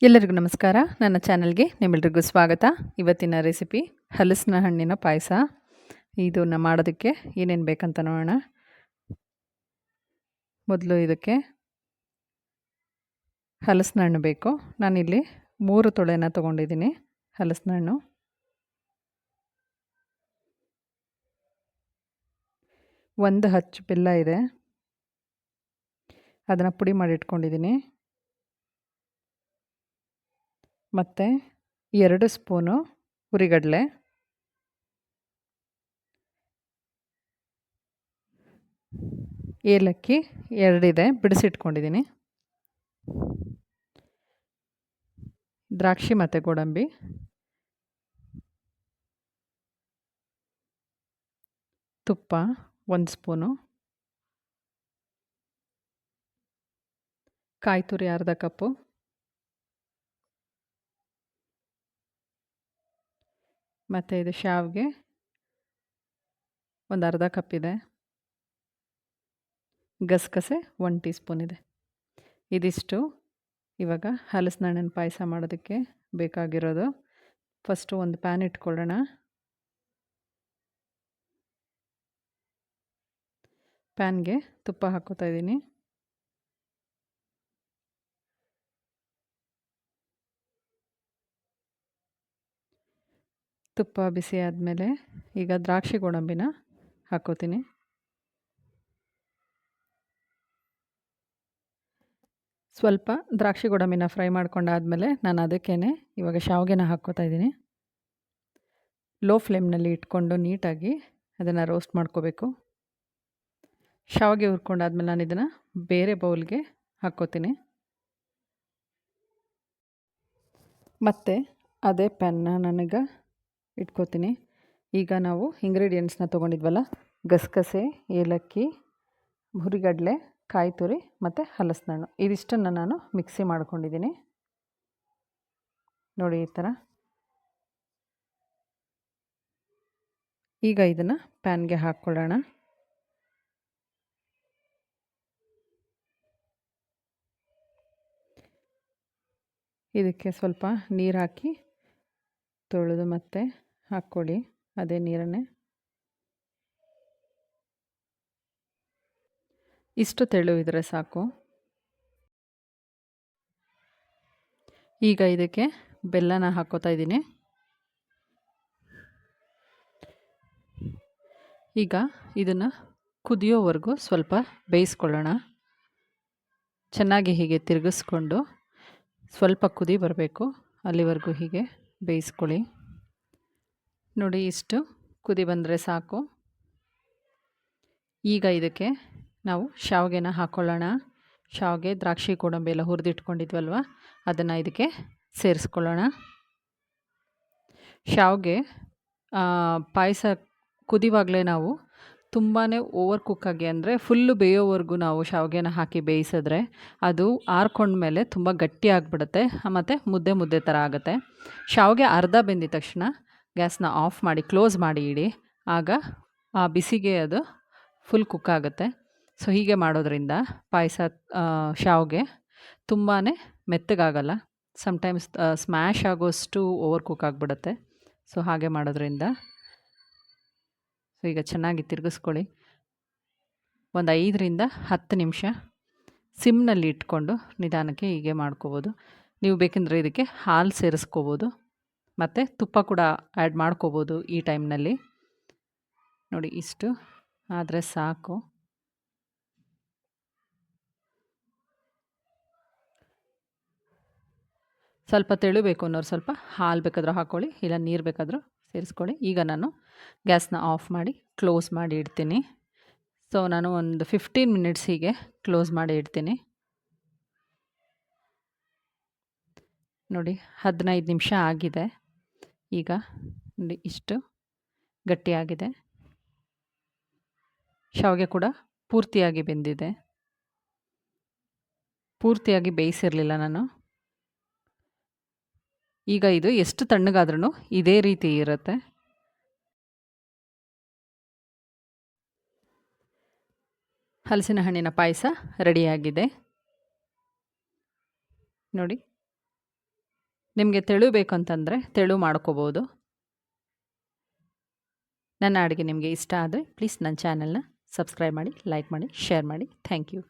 ಎಲ್ಲರಿಗೂ ನಮಸ್ಕಾರ. ನನ್ನ ಚಾನಲ್ಗೆ ನಿಮ್ಮೆಲ್ರಿಗೂ ಸ್ವಾಗತ. ಇವತ್ತಿನ ರೆಸಿಪಿ ಹಲಸಿನ ಹಣ್ಣಿನ ಪಾಯಸ. ಇದನ್ನು ಮಾಡೋದಕ್ಕೆ ಏನೇನು ಬೇಕಂತ ನೋಡೋಣ. ಮೊದಲು ಇದಕ್ಕೆ ಹಲಸಿನ ಹಣ್ಣು ಬೇಕು. ನಾನಿಲ್ಲಿ 3 ತೊಳೆನ ತೊಗೊಂಡಿದ್ದೀನಿ ಹಲಸಿನ ಹಣ್ಣು. ಒಂದು ಹಚ್ಚು ಬೆಲ್ಲ ಇದೆ, ಅದನ್ನು ಪುಡಿ ಮಾಡಿ ಇಟ್ಕೊಂಡಿದ್ದೀನಿ. ಮತ್ತು 2 ಸ್ಪೂನು ಹುರಿಗಡಲೆ, ಏಲಕ್ಕಿ 2 ಇದೆ, ಬಿಡಿಸಿಟ್ಕೊಂಡಿದ್ದೀನಿ. ದ್ರಾಕ್ಷಿ ಮತ್ತು ಗೋಡಂಬಿ, ತುಪ್ಪ 1 ಸ್ಪೂನು, ಕಾಯಿ ತುರಿ ಅರ್ಧ ಕಪ್ಪು, ಮತ್ತು ಇದು ಶಾವಿಗೆ ಒಂದು ಅರ್ಧ ಕಪ್ ಇದೆ, ಗಸಗಸೆ 1 ಟೀ ಸ್ಪೂನ್ ಇದೆ. ಇದಿಷ್ಟು ಇವಾಗ ಹಲಸಿನ ಹಣ್ಣಿನ ಪಾಯಸ ಮಾಡೋದಕ್ಕೆ ಬೇಕಾಗಿರೋದು. ಫಸ್ಟು ಒಂದು ಪ್ಯಾನ್ ಇಟ್ಕೊಳ್ಳೋಣ. ಪ್ಯಾನ್ಗೆ ತುಪ್ಪ ಹಾಕೋತಾ ಇದ್ದೀನಿ. ತುಪ್ಪ ಬಿಸಿ ಆದಮೇಲೆ ಈಗ ದ್ರಾಕ್ಷಿ ಗೋಡಂಬಿನ ಹಾಕೋತೀನಿ. ಸ್ವಲ್ಪ ದ್ರಾಕ್ಷಿ ಗೋಡಂಬಿನ ಫ್ರೈ ಮಾಡ್ಕೊಂಡಾದಮೇಲೆ ನಾನು ಅದಕ್ಕೇ ಇವಾಗ ಶಾವಿಗೆನ ಹಾಕ್ಕೋತಾ ಇದ್ದೀನಿ. ಲೋ ಫ್ಲೇಮ್ನಲ್ಲಿ ಇಟ್ಕೊಂಡು ನೀಟಾಗಿ ಅದನ್ನು ರೋಸ್ಟ್ ಮಾಡ್ಕೋಬೇಕು. ಶಾವಿಗೆ ಹುರ್ಕೊಂಡಾದ್ಮೇಲೆ ನಾನು ಇದನ್ನು ಬೇರೆ ಬೌಲ್ಗೆ ಹಾಕ್ಕೋತೀನಿ. ಮತ್ತು ಅದೇ ಪ್ಯಾನ್ನ ನಾನೀಗ ಇಟ್ಕೋತೀನಿ. ಈಗ ನಾವು ಇಂಗ್ರೀಡಿಯೆಂಟ್ಸ್ನ ತೊಗೊಂಡಿದ್ವಲ್ಲ, ಗಸಗಸೆ, ಏಲಕ್ಕಿ, ಹುರಿಗಡಲೆ, ಕಾಯಿ ತುರಿ ಮತ್ತು ಹಲಸಿನ ಹಣ್ಣು, ಇದಿಷ್ಟನ್ನು ನಾನು ಮಿಕ್ಸಿ ಮಾಡ್ಕೊಂಡಿದ್ದೀನಿ. ನೋಡಿ ಈ ಥರ. ಈಗ ಇದನ್ನು ಪ್ಯಾನ್ಗೆ ಹಾಕ್ಕೊಳ್ಳೋಣ. ಇದಕ್ಕೆ ಸ್ವಲ್ಪ ನೀರು ಹಾಕಿ ತೊಳೆದು ಮತ್ತೆ ಹಾಕ್ಕೊಳ್ಳಿ, ಅದೇ ನೀರನ್ನೇ. ಇಷ್ಟು ತೆಳು ಇದ್ದರೆ ಸಾಕು. ಈಗ ಇದಕ್ಕೆ ಬೆಲ್ಲನ ಹಾಕ್ಕೋತಾ ಇದ್ದೀನಿ. ಈಗ ಇದನ್ನು ಕುದಿಯೋವರೆಗೂ ಸ್ವಲ್ಪ ಬೇಯಿಸ್ಕೊಳ್ಳೋಣ. ಚೆನ್ನಾಗಿ ಹೀಗೆ ತಿರುಗಿಸ್ಕೊಂಡು ಸ್ವಲ್ಪ ಕುದಿ ಬರಬೇಕು, ಅಲ್ಲಿವರೆಗೂ ಹೀಗೆ ಬೇಯಿಸ್ಕೊಳ್ಳಿ. ನೋಡಿ ಇಷ್ಟು ಕುದಿ ಬಂದರೆ ಸಾಕು. ಈಗ ಇದಕ್ಕೆ ನಾವು ಶಾವಿಗೆನ ಹಾಕ್ಕೊಳ್ಳೋಣ. ಶಾವಿಗೆ, ದ್ರಾಕ್ಷಿ ಗೋಡಂಬಿ ಎಲ್ಲ ಹುರಿದಿಟ್ಕೊಂಡಿದ್ವಲ್ವ, ಅದನ್ನು ಇದಕ್ಕೆ ಸೇರಿಸ್ಕೊಳ್ಳೋಣ. ಶಾವಿಗೆ ಪಾಯಸ ಕುದಿವಾಗಲೇ ನಾವು ತುಂಬಾ ಓವರ್ ಕುಕ್ಕಾಗಿ, ಅಂದರೆ ಫುಲ್ಲು ಬೇಯೋವರೆಗೂ ನಾವು ಶಾವಿಗೆನ ಹಾಕಿ ಬೇಯಿಸಿದ್ರೆ ಅದು ಆರ್ಕೊಂಡ್ಮೇಲೆ ತುಂಬ ಗಟ್ಟಿ ಆಗಿಬಿಡುತ್ತೆ ಮತ್ತು ಮುದ್ದೆ ಮುದ್ದೆ ಥರ ಆಗುತ್ತೆ. ಶಾವಿಗೆ ಅರ್ಧ ಬೆಂದಿದ ತಕ್ಷಣ ಗ್ಯಾಸ್ನ ಆಫ್ ಮಾಡಿ ಕ್ಲೋಸ್ ಮಾಡಿ ಇಡಿ. ಆಗ ಆ ಬಿಸಿಗೆ ಅದು ಫುಲ್ ಕುಕ್ ಆಗುತ್ತೆ. ಸೊ ಹೀಗೆ ಮಾಡೋದ್ರಿಂದ ಪಾಯಸ ಶಾವಿಗೆ ತುಂಬಾ ಮೆತ್ತಗಾಗಲ್ಲ. ಸಮ್ಟೈಮ್ಸ್ ಸ್ಮ್ಯಾಶ್ ಆಗೋಷ್ಟು ಓವರ್ ಕುಕ್ ಆಗಿಬಿಡುತ್ತೆ. ಸೊ ಹಾಗೆ ಮಾಡೋದ್ರಿಂದ. ಸೊ ಈಗ ಚೆನ್ನಾಗಿ ತಿರುಗಿಸ್ಕೊಳ್ಳಿ. ಒಂದು 5ರಿಂದ 10 ನಿಮಿಷ ಸಿಮ್ನಲ್ಲಿ ಇಟ್ಕೊಂಡು ನಿಧಾನಕ್ಕೆ ಹೀಗೆ ಮಾಡ್ಕೋಬೋದು. ನೀವು ಬೇಕೆಂದರೆ ಇದಕ್ಕೆ ಹಾಲು ಸೇರಿಸ್ಕೋಬೋದು ಮತ್ತು ತುಪ್ಪ ಕೂಡ ಆ್ಯಡ್ ಮಾಡ್ಕೋಬೋದು ಈ ಟೈಮ್ನಲ್ಲಿ. ನೋಡಿ ಇಷ್ಟು ಆದರೆ ಸಾಕು. ಸ್ವಲ್ಪ ತೆಳುಬೇಕು ಅನ್ನೋರು ಸ್ವಲ್ಪ ಹಾಲು ಬೇಕಾದರೂ ಹಾಕ್ಕೊಳ್ಳಿ, ಇಲ್ಲ ನೀರು ಬೇಕಾದರೂ ಸೇರಿಸ್ಕೊಳ್ಳಿ. ಈಗ ನಾನು ಗ್ಯಾಸ್ನ ಆಫ್ ಮಾಡಿ ಕ್ಲೋಸ್ ಮಾಡಿ ಇಡ್ತೀನಿ. ಸೊ ನಾನು ಒಂದು 15 ಮಿನಿಟ್ಸ್ ಹೀಗೆ ಕ್ಲೋಸ್ ಮಾಡಿ ಇಡ್ತೀನಿ. ನೋಡಿ 15 ನಿಮಿಷ ಆಗಿದೆ. ಈಗ ನೋಡಿ ಇಷ್ಟು ಗಟ್ಟಿಯಾಗಿದೆ. ಶಾವಿಗೆ ಕೂಡ ಪೂರ್ತಿಯಾಗಿ ಬೆಂದಿದೆ. ಪೂರ್ತಿಯಾಗಿ ಬೇಯಿಸಿರಲಿಲ್ಲ ನಾನು. ಈಗ ಇದು ಎಷ್ಟು ತಣ್ಣಗಾದ್ರೂ ಇದೇ ರೀತಿ ಇರುತ್ತೆ. ಹಲಸಿನ ಹಣ್ಣಿನ ಪಾಯಸ ರೆಡಿಯಾಗಿದೆ ನೋಡಿ. ನಿಮಗೆ ತೆಳು ಬೇಕು ಅಂತಂದರೆ ತೆಳು ಮಾಡ್ಕೋಬೋದು. ನನ್ನ ಅಡುಗೆ ನಿಮಗೆ ಇಷ್ಟ ಆದರೆ ಪ್ಲೀಸ್ ನನ್ನ ಚಾನಲ್ನ ಸಬ್ಸ್ಕ್ರೈಬ್ ಮಾಡಿ, ಲೈಕ್ ಮಾಡಿ, ಶೇರ್ ಮಾಡಿ. Thank you.